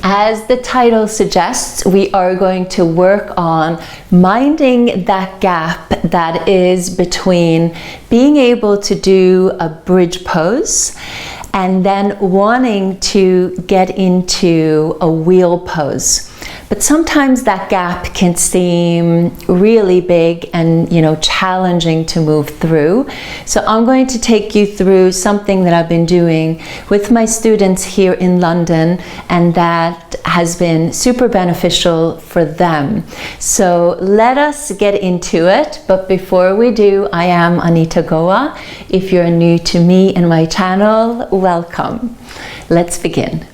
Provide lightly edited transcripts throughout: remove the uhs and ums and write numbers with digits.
As the title suggests, we are going to work on minding that gap that is between being able to do a bridge pose and then wanting to get into a wheel pose. But sometimes that gap can seem really big and, challenging to move through. So I'm going to take you through something that I've been doing with my students here in London, and that has been super beneficial for them. So let us get into it. But before we do, I am Anita Goa. If you're new to me and my channel, welcome. Let's begin.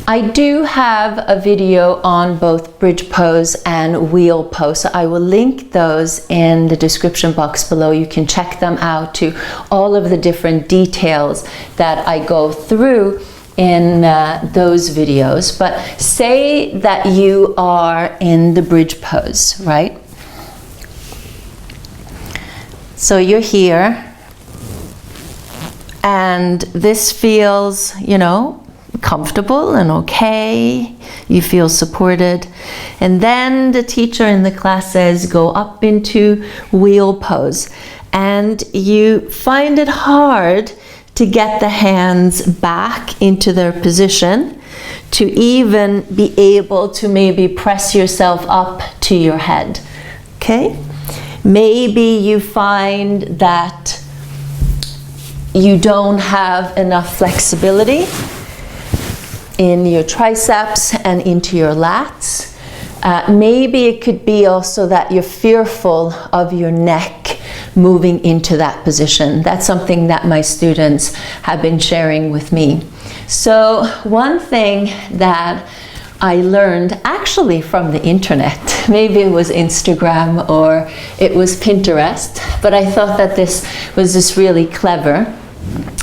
I do have a video on both bridge pose and wheel pose, so I will link those in the description box below. You can check them out to all of the different details that I go through in those videos. But say that you are in the bridge pose, right? So you're here, and this feels, comfortable and okay. You feel supported. And then the teacher in the class says, go up into wheel pose. And you find it hard to get the hands back into their position, to even be able to maybe press yourself up to your head. Okay? Maybe you find that you don't have enough flexibility in your triceps and into your lats. Maybe it could be also that you're fearful of your neck moving into that position. That's something that my students have been sharing with me. So one thing that I learned actually from the internet, maybe it was Instagram or it was Pinterest, but I thought that this was just really clever,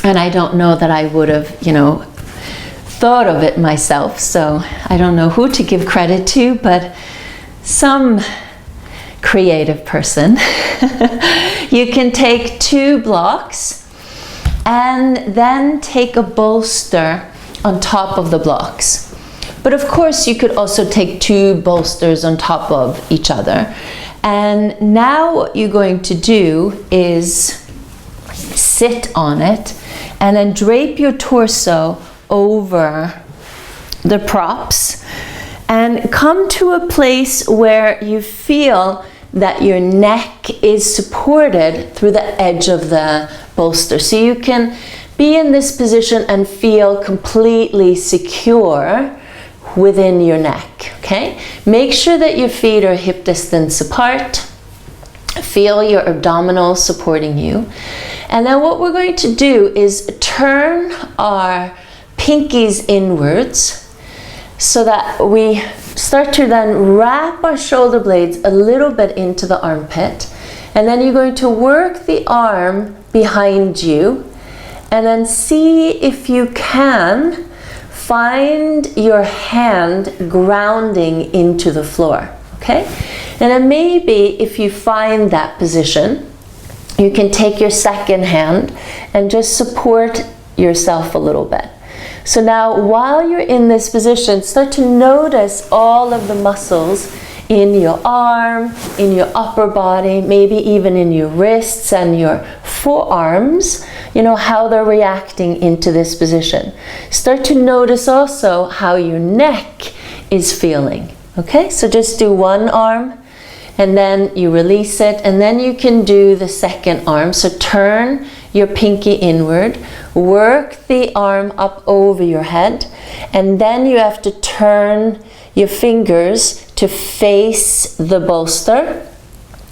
and I don't know that I would have, thought of it myself, so I don't know who to give credit to, but some creative person. You can take 2 blocks and then take a bolster on top of the blocks. But of course you could also take 2 bolsters on top of each other. And now what you're going to do is sit on it and then drape your torso over the props and come to a place where you feel that your neck is supported through the edge of the bolster. So you can be in this position and feel completely secure within your neck, okay? Make sure that your feet are hip distance apart. Feel your abdominals supporting you. And then what we're going to do is turn our pinkies inwards so that we start to then wrap our shoulder blades a little bit into the armpit. And then you're going to work the arm behind you and then see if you can find your hand grounding into the floor, okay? And then maybe if you find that position, you can take your second hand and just support yourself a little bit. So now while you're in this position, start to notice all of the muscles in your arm, in your upper body, maybe even in your wrists and your forearms, how they're reacting into this position. Start to notice also how your neck is feeling. Okay, so just do one arm and then you release it, and then you can do the second arm. So turn your pinky inward, work the arm up over your head, and then you have to turn your fingers to face the bolster,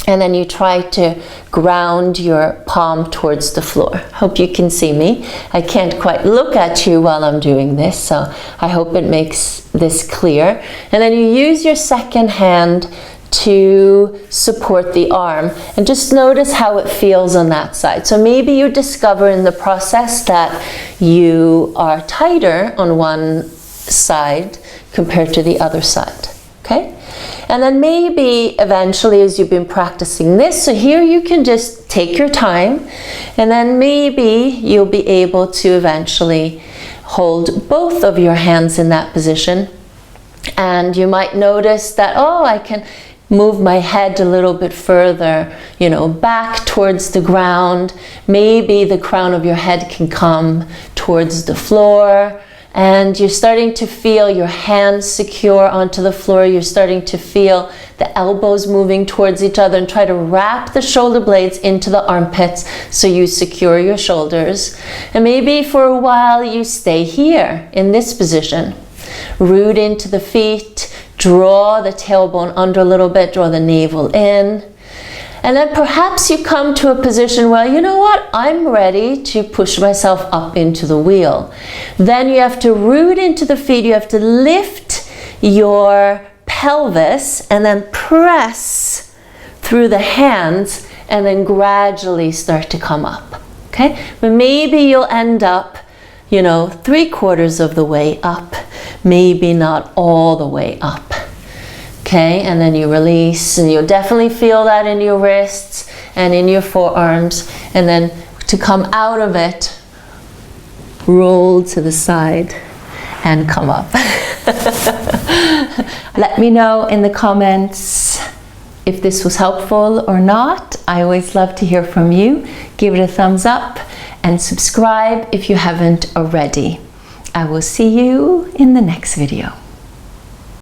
and then you try to ground your palm towards the floor. Hope you can see me. I can't quite look at you while I'm doing this, so I hope it makes this clear. And then you use your second hand to support the arm, and just notice how it feels on that side. So maybe you discover in the process that you are tighter on one side compared to the other side, okay? And then maybe eventually, as you've been practicing this, so here you can just take your time, and then maybe you'll be able to eventually hold both of your hands in that position. And you might notice that, oh, I can move my head a little bit further, you know, back towards the ground. Maybe the crown of your head can come towards the floor. And you're starting to feel your hands secure onto the floor. You're starting to feel the elbows moving towards each other, and try to wrap the shoulder blades into the armpits so you secure your shoulders. And maybe for a while you stay here in this position. Root into the feet, draw the tailbone under a little bit, draw the navel in. And then perhaps you come to a position where, you know what, I'm ready to push myself up into the wheel. Then you have to root into the feet, you have to lift your pelvis and then press through the hands and then gradually start to come up, okay? But maybe you'll end up, you know, 3/4 of the way up, maybe not all the way up. Okay, and then you release, and you'll definitely feel that in your wrists and in your forearms. And then to come out of it, roll to the side and come up. Let me know in the comments if this was helpful or not. I always love to hear from you. Give it a thumbs up and subscribe if you haven't already. I will see you in the next video.